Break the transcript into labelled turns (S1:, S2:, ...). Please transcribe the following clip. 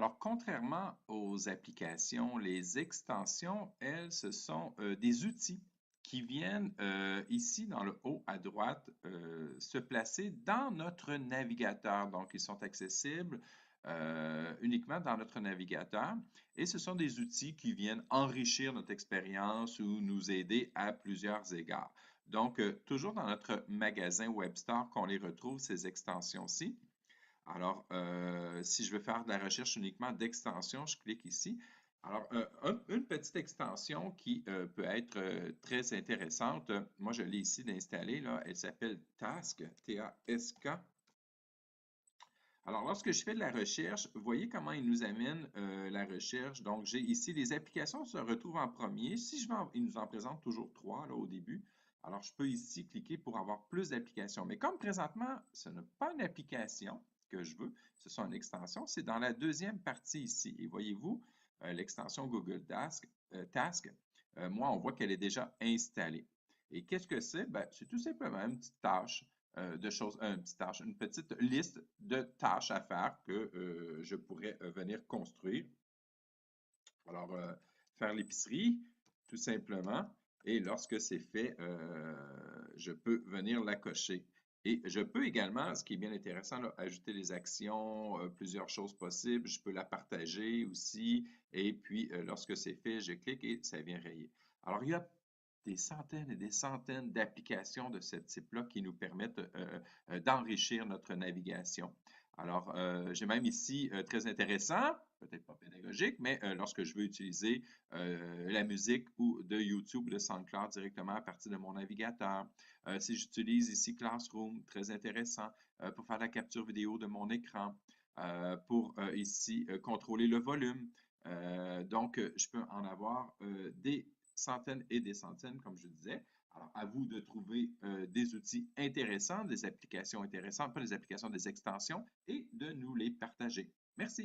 S1: Alors, contrairement aux applications, les extensions, elles, ce sont des outils qui viennent ici dans le haut à droite se placer dans notre navigateur. Donc, ils sont accessibles uniquement dans notre navigateur et ce sont des outils qui viennent enrichir notre expérience ou nous aider à plusieurs égards. Donc, toujours dans notre magasin WebStore qu'on les retrouve, ces extensions-ci. Alors, si je veux faire de la recherche uniquement d'extensions, je clique ici. Alors, une petite extension qui peut être très intéressante, moi je l'ai ici d'installer, là, elle s'appelle Task, T-A-S-K. Alors, lorsque je fais de la recherche, vous voyez comment il nous amène la recherche. Donc, j'ai ici les applications se retrouvent en premier. Si je vais il nous en présente toujours trois là, au début. Alors, je peux ici cliquer pour avoir plus d'applications. Mais comme présentement, ce n'est pas une application que je veux, ce sont une extension, c'est dans la deuxième partie ici. Et voyez-vous, l'extension Google Task, moi, on voit qu'elle est déjà installée. Et qu'est-ce que c'est? Ben, c'est tout simplement une petite tâche de choses, une petite tâche, une petite liste de tâches à faire que je pourrais venir construire. Alors, faire l'épicerie, tout simplement. Et lorsque c'est fait, je peux venir la cocher. Et je peux également, ce qui est bien intéressant, là, ajouter des actions, plusieurs choses possibles. Je peux la partager aussi. Et puis, lorsque c'est fait, je clique et ça vient rayer. Alors, il y a des centaines et des centaines d'applications de ce type-là qui nous permettent d'enrichir notre navigation. Alors, j'ai même ici, très intéressant, peut-être pas pédagogique, mais lorsque je veux utiliser la musique ou de YouTube ou de SoundCloud directement à partir de mon navigateur. Si j'utilise ici Classroom, très intéressant, pour faire la capture vidéo de mon écran, pour ici contrôler le volume. Donc, je peux en avoir des centaines et des centaines, comme je disais. Alors, à vous de trouver des outils intéressants, des applications intéressantes, pas des applications, des extensions, et de nous les partager. Merci.